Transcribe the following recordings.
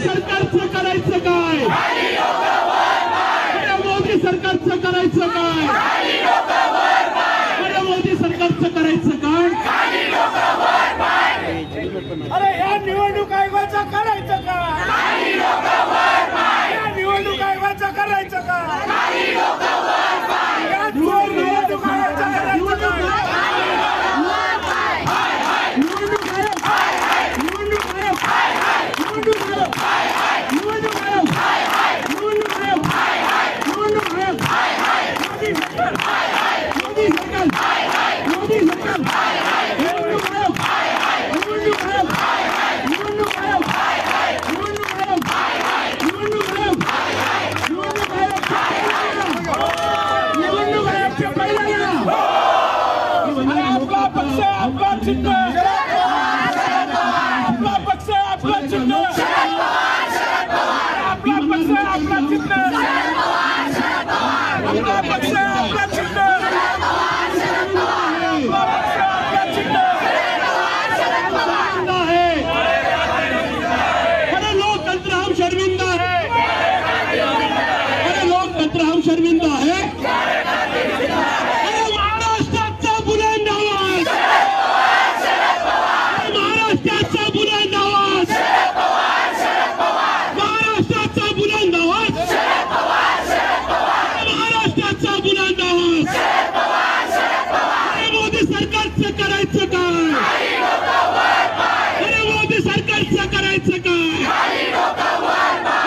सरकारचं करायचं काय? अरे मोदी सरकारचं करायचं काय? अरे मोदी सरकारचं करायचं काय? अरे या निवडणूक आयोगाचं करायचं का? या निवडणूक आयोगाचं करायचं का? या निवडणूक आयोगाचं करायचं का? शर्मिंदा है। अरे महाराष्ट्राचा बुलंद आवाज, महाराष्ट्राचा बुलंद आवाज, महाराष्ट्राचा बुलंद आवाज, महाराष्ट्राचा बुलंद आवाज। अरे मोदी सरकारचं करायचं काय? अरे मोदी सरकारचं करायचं काय?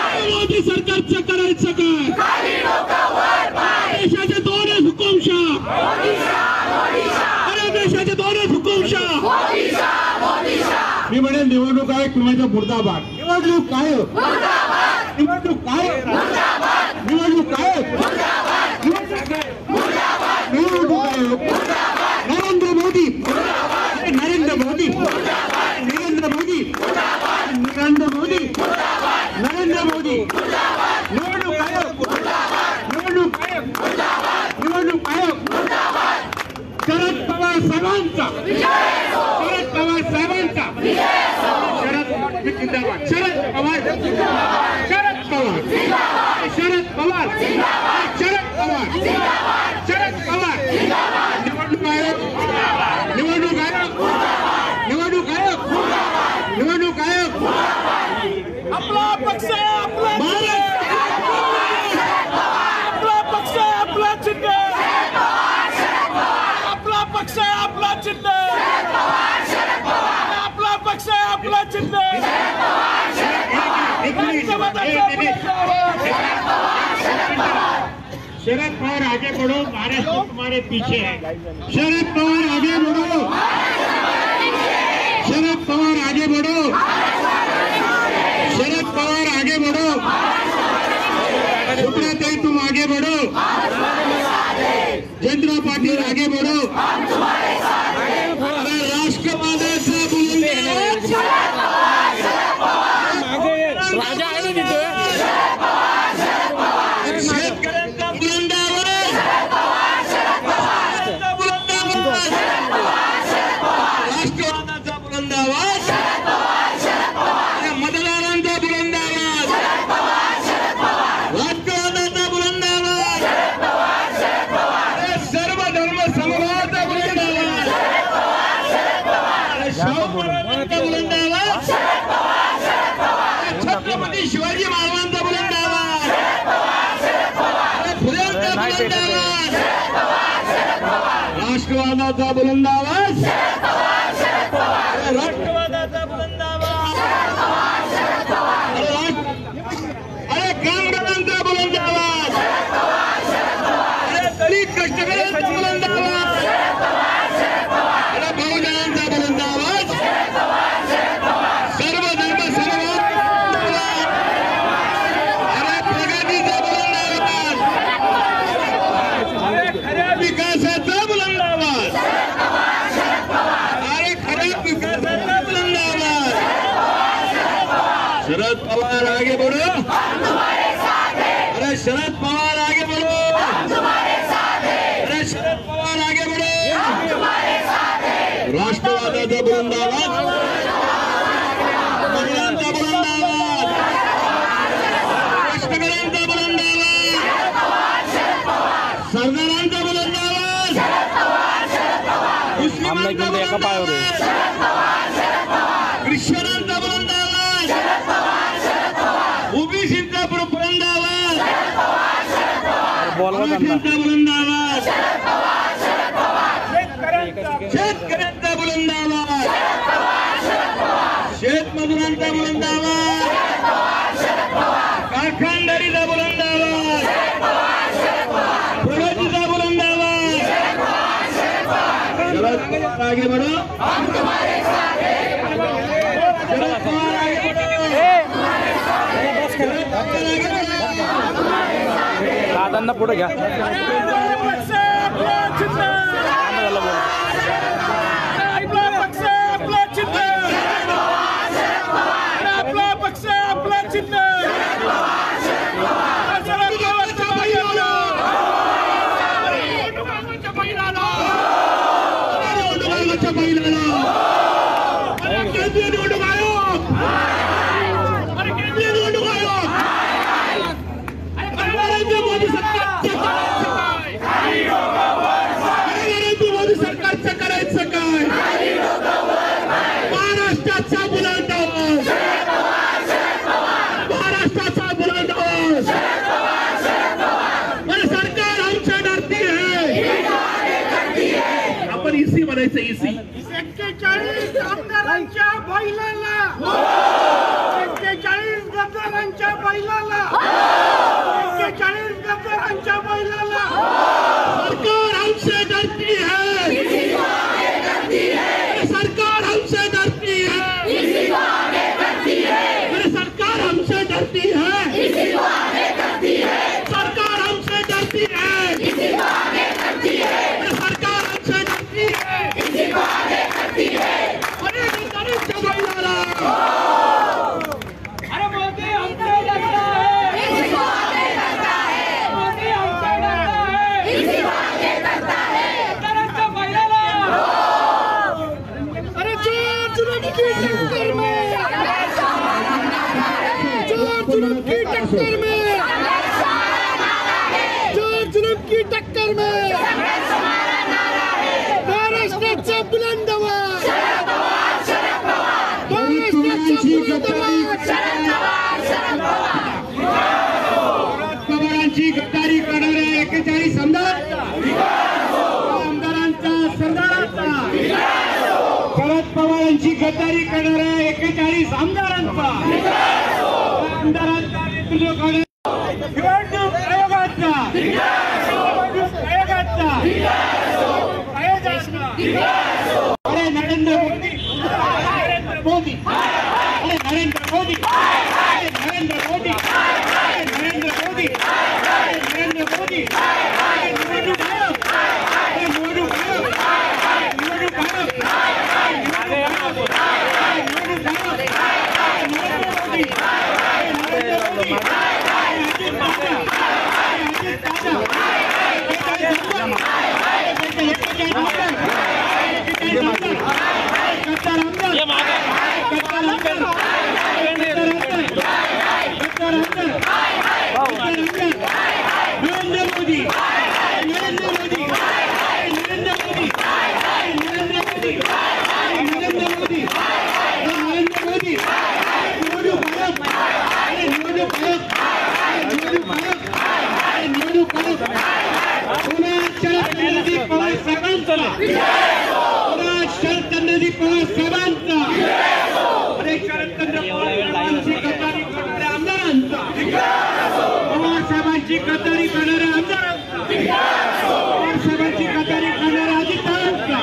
अरे मोदी सरकारचं करायचं काय? देशाचे दोनच हुकुमशाह, अरे देशाचे दोनच हुकुमशाह। मी म्हणेन निवडणूक आयोग तुम्हाला मुर्दाबाद, निवडणूक आयोग, निवडणूक आयोग, निवडणूक आयोग, निवडणूक आयोग, नरेंद्र मोदी, नरेंद्र मोदी, नरेंद्र मोदी, नरेंद्र मोदी, नरेंद्र मोदी, निवडणूक आयोग, निवडणूक आयोग, निवडणूक आयोग, शरद पवार साहेबांचा, शरद पवार साहेबांचा, शरद जिंदाबाद, शरद पवार, शरद पवार, शरद पवार, शरद पवार, शरद पवार, निवडणूक आयोग, निवडणूक आयोग, निवडणूक आयोग, निवडणूक आयोग, आपला पक्ष आपला शरद पवार आगे बढ़ो, महाराष्ट्र तुम्हारे पीछे है। शरद पवार आगे बढ़ो, शरद पवार आगे बढ़ो, शरद पवार आगे बढ़ो, सुप्रिया तुम आगे बढ़ो, जयंत पाटिल आगे बढ़ो। अरे राष्ट्रवादाचा बुलंद राजा आहे ना तिथे। शेतकऱ्यांचा बुलंद आवाज, राष्ट्रवादाचा बुलंद आवाज, मतदारांचा बुलंद आवाज, राष्ट्रवादाचा बुलंद आवाज, सर्व धर्म समभावाचा बुलंद आवाज, शाहू महाराजांचा बुलंद आवाज, छत्रपती शिवाजी महाराजांचा बुलंद आवाज, फुल्यांचा बुलंद आवाज, राष्ट्रवादाचा बुलंद आवाज, राष्ट्रवादाचा बुलंद आवाज, अरे कामगारांचा बुलंद आवाज, अरे दलित कष्टकऱ्यांचा बुलंद आवाज, अरे बहुजनांचा बुलंद आवाज, सर्व धर्म समभाव, अरे प्रगतीचा बुलंद आवाज, विकासाचा बुलंद आवाज, अरे खऱ्या विकासाचा बुलंद आवाज। शरद पवार आगे बढ़ो, अरे शरद पवार आगे बढ़ो, अरे शरद पवार आगे बढ़ो, राष्ट्रवादाचा बुलंद आवाज, महिलांचा बुलंद आवाज, मराठ्यांचा बुलंद आवाज, शेतकऱ्यांचा बुलंद आवाज, शेतमजुरांचा बुलंद आवाज, कारखानदारीचा बुलंद आवाज, प्रगतीचा बुलंद आवाज. आगे बढ़ो, शरद पवार आगे बढ़ो. दादांना पुढे घ्या. मोदी सरकारचं करायचं काय? महाराष्ट्राचा बुलंद आवाज, महाराष्ट्राचा बुलंद आवाज. मेरे सरकार हमसे डरती है. आपण इसी म्हणायचं, इसी 41 आमदारांच्या बैलाला, 41 गद्दारांच्या बैलाला, 41 गद्दारांच्या बैलाला सरकार हमसे डरती है. सरकार हमसे डरती है. मेरे सरकार हमसे डरती है. सरकार हमसे डरती है. मेरे सरकार हमसे डरती है. अरे गद्दारांच्या बैलाला, अरे मोदी हमसे डरता है, मोदी हमसे डरता है, गद्दारांच्या बैलाला. अरे जोर जुलूम की टक्कर में, जोर जुलूम की टक्कर में, जोर जुलूम की टक्कर में महाराष्ट्राचा बुलंद आवाज, पवारांची गद्दारी करणाऱ्या 41 आमदारांचा सरदारांचा, शरद पवारांची गद्दारी करणाऱ्या 41 आमदारांचा निवडणूक आयोगाचा, अरे नरेंद्र मोदी, नरेंद्र मोदी, अरे नरेंद्र मोदी, अरे नरेंद्र मोदी, अरे नरेंद्र मोदी, अरे नरेंद्र मोदी, अरे निवडणूक आयोग, अरे निवडणूक आयोग, अरे निवडणूक आयोग, अरे निवडणूक आयोग, अरे निवडणूक आयोग, अरे नरेंद्र मोदी, अरे नरेंद्र मोदी, अरे अजित दादा, अरे अजित दादा, नरेंद्र मोदी, नरेंद्र मोदी, नरेंद्र मोदी, नरेंद्र मोदी, नरेंद्र मोदी, नरेंद्र मोदी, निवडणूक आयोग, निवडणूक आयोग, निवडणूक आयोग, शरद पवार साहेबांचा, शरद पवार साहेबांचा, अरे शरदचंद्र पवारांची गद्दारी करणाऱ्या आमदारांचा, पवार साहेबांची गद्दारी करणाऱ्या आमदारांचा, पवार साहेबांची गद्दारी करणाऱ्या अजितदादांचा,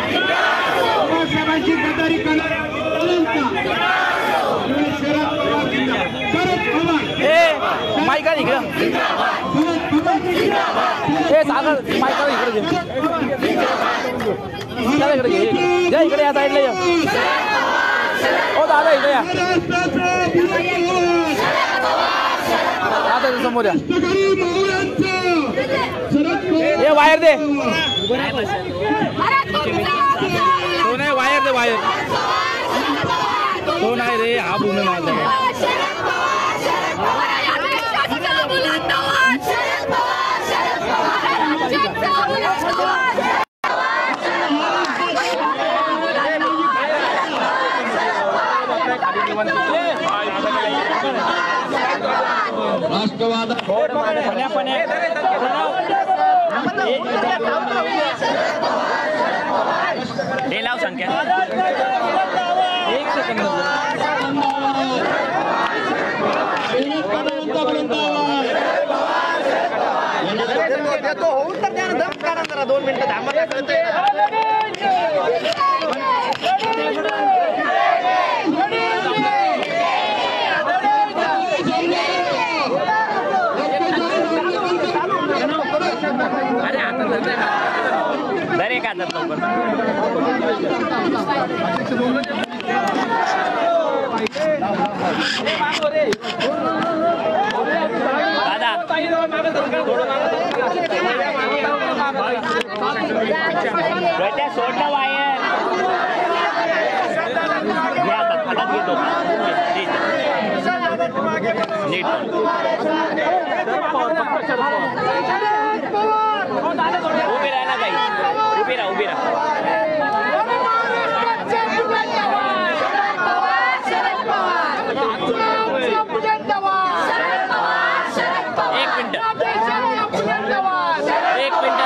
पवार साहेबांची गद्दारी करणाऱ्या अजितदादांचा, शरद पवार जिंदाबाद, शरद पवार, माईका इकडे, शरद पवार, सागर माईका इकडे घे, इकडे या साईडला या. ओ दादा इकडे या, आता समोर या. हे वायर दे, तो नाही वायर दे, वायर तो नाही रे, हा भूमी माझा राष्ट्रवाद हे लाव संख्या तो होऊन तर त्यानं दम करा जरा 2 मिनिटं थांबा. अरे आता दर एक हातात लवकर दादा बेटा सोडलं वायर हातात घेतो नीट उभी राहा ना ताई उभी राहा एक मिनिट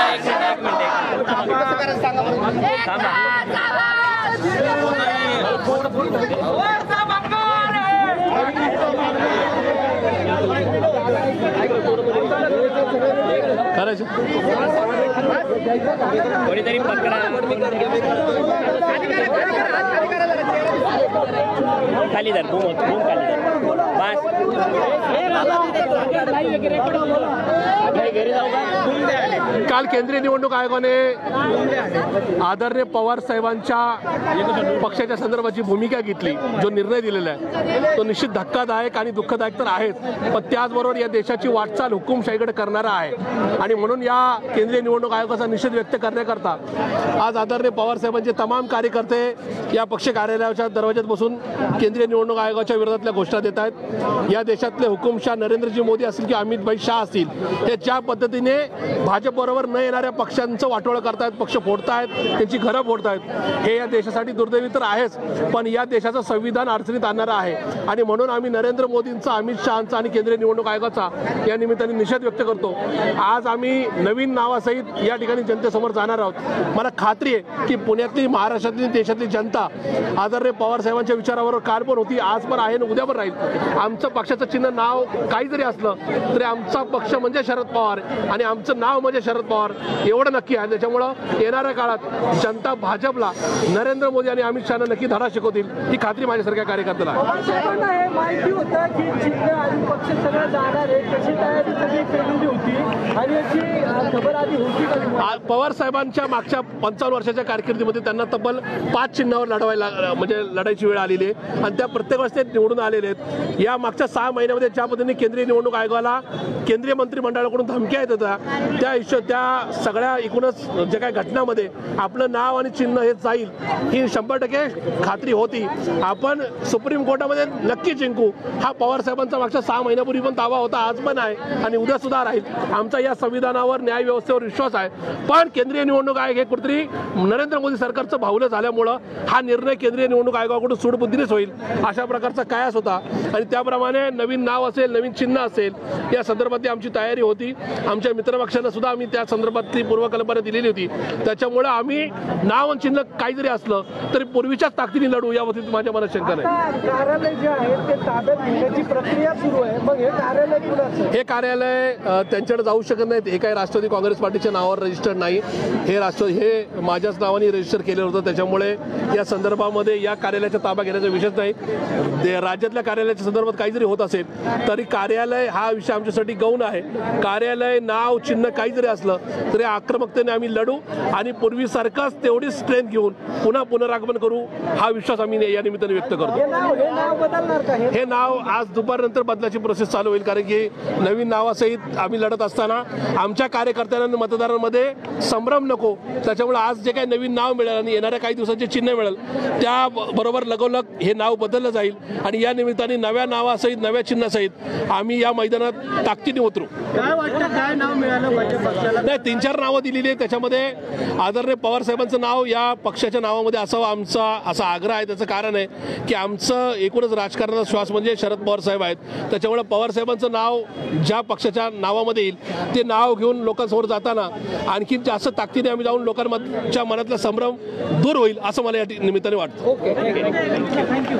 करायचं कोणीतरी पकडा खाली धर बूम खाली धर बस घरी जाऊ का. काल केंद्रीय निवडणूक आयोगाने आदरणीय पवार साहेबांच्या पक्षाच्या संदर्भाची भूमिका घेतली, जो निर्णय दिलेला आहे तो निश्चित धक्कादायक आणि दुःखदायक तर आहेच, पण त्याचबरोबर या देशाची वाटचाल हुकुमशाहीकडे करणारा आहे. आणि म्हणून या केंद्रीय निवडणूक आयोगाचा निषेध व्यक्त करण्याकरता आज आदरणीय पवार साहेबांचे तमाम कार्यकर्ते या पक्ष कार्यालयाच्या दरवाज्यात बसून केंद्रीय निवडणूक आयोगाच्या विरोधातल्या घोषणा देत आहेत. या देशातले हुकुमशाह नरेंद्रजी मोदी असतील किंवा अमित भाई शाह असतील, हे ज्या पद्धतीने भाजपबरोबर न येणाऱ्या पक्षांचं वाटोळं करतायत, पक्ष फोडतायत, त्यांची घरं फोडतायत, हे या देशासाठी दुर्दैवी तर आहेच, पण या देशाचं संविधान अडचणीत आणणारं आहे. आणि म्हणून आम्ही नरेंद्र मोदींचा, अमित शहांचा आणि केंद्रीय निवडणूक आयोगाचा या निमित्ताने निषेध व्यक्त करतो. आज आम्ही नवीन नावासहित या ठिकाणी जनतेसमोर जाणार आहोत. मला खात्री आहे की पुण्यातली, महाराष्ट्रातली, देशातली जनता आदरणीय पवार साहेबांच्या विचारावर काल पण होती, आज पण आहे आणि उद्या पण राहील. आमचं पक्षाचं चिन्ह नाव काही जरी असलं तरी आमचा पक्ष म्हणजे शरद पवार आणि आमचं नाव म्हणजे शरद पवार एवढं नक्की आहे. त्याच्यामुळं येणाऱ्या काळात जनता भाजपला, नरेंद्र मोदी आणि अमित शहाना नक्की धडा शिकवतील ही खात्री माझ्यासारख्या कार्यकर्त्याला आहे. माहिती होतं की चिन्ह आणि पक्ष सगळं जाणार आहे, कशी तयारी सगळी केलेली होती आणि याची खबर आधी होती का? पवार साहेबांच्या मागच्या 55 वर्षाच्या कारकिर्दीमध्ये त्यांना तब्बल 5 चिन्हावर लढायची वेळ आलेली आहे आणि त्या प्रत्येक वेळेस ते निवडून आलेले आहेत. या मागच्या 6 महिन्यामध्ये ज्या पद्धतीने केंद्रीय निवडणूक आयोगाला केंद्रीय मंत्रिमंडळाकडून धमक्या येत होत्या, त्या सगळ्या एकूणच ज्या काही घटनांमध्ये आपलं नाव आणि चिन्ह हे जाईल ही 100% खात्री होती. आपण सुप्रीम कोर्टामध्ये नक्की जिंकू हा पवार साहेबांचा मागच्या 6 महिन्यापूर्वी पण दावा होता, आज पण आहे आणि उद्या सुद्धा राहील. आमचा या संविधानावर, न्याय व्यवस्थेवर विश्वास आहे. पण केंद्रीय निवडणूक आयोग हे कुठेतरी नरेंद्र मोदी सरकारचं भावलं झाल्यामुळं हा निर्णय केंद्रीय निवडणूक आयोगाकडून सूडबुद्धीनेच होईल अशा प्रकारचा कयास होता आणि त्याप्रमाणे नवीन नाव असेल, नवीन चिन्ह असेल या संदर्भातली आमची तयारी होती. आमच्या मित्रपक्षांना सुद्धा आम्ही त्या संदर्भातली पूर्वकल्पना दिलेली होती. त्याच्यामुळे आम्ही नाव आणि चिन्ह काही जरी असलं तरी पूर्वीच्याच ताकदीने लढू याबाबतीत माझ्या मनात शंका नाही. कार्यालय जे आहे ते ताब्यात घेण्याची प्रक्रिया सुरू आहे, मग हे कार्यालय कुणाचं? हे कार्यालय त्यांच्याकडे जाऊ शकत नाहीत. हे काही राष्ट्रवादी काँग्रेस पार्टीच्या नावावर रजिस्टर्ड नाही. हे माझ्याच नावाने रजिस्टर केलेलं होतं. त्याच्यामुळे या संदर्भामध्ये या कार्यालयाचा ताबा घेण्याचा विषयच नाही. राज्यातल्या कार्यालयाच्या संदर्भात काही जरी होत असेल तरी कार्यालय हा विषय आमच्यासाठी गौण आहे. कार्यालय, नाव, चिन्ह काही जरी असलं तरी आक्रमकतेने आम्ही लढू आणि पूर्वीसारखाच तेवढी स्ट्रेंथ घेऊन पुन्हा पुनरागमन करू हा विश्वास आम्ही या निमित्ताने व्यक्त करतो. हे नाव आज दुपारनंतर बदलाची प्रोसेस चालू होईल, कारण की नवीन नावासहित आम्ही लढत असताना आमच्या कार्यकर्त्यांना, मतदारांमध्ये संभ्रम नको. त्याच्यामुळे आज जे काही नवीन नाव मिळेल आणि येणाऱ्या काही दिवसांचे चिन्ह मिळेल त्याबरोबर लगोलग हे नाव बदललं जाईल आणि या निमित्ताने नव्या नावासहित, नव्या चिन्हासहित आम्ही या मैदानात ताकदीने उतरू. काय वाटतं, काय नाव मिळालं पाहिजे पक्षाला? नाही, 3-4 नावं दिलेली आहेत. त्याच्यामध्ये आदरणीय पवार साहेबांचं नाव या पक्षाच्या नावामध्ये असावं आमचा असा आग्रह आहे. त्याचं कारण आहे की आमचं एकूणच राजकारणाचा श्वास म्हणजे शरद पवार साहेब आहेत. त्याच्यामुळे पवार साहेबांचं तुमचं नाव ज्या पक्षाच्या नावामध्ये येईल ते नाव घेऊन लोकांसमोर जाताना आणखी जास्त ताकदीने आम्ही जाऊन लोकांच्या मनातला संभ्रम दूर होईल असं मला या निमित्ताने वाटतं. Okay thank you.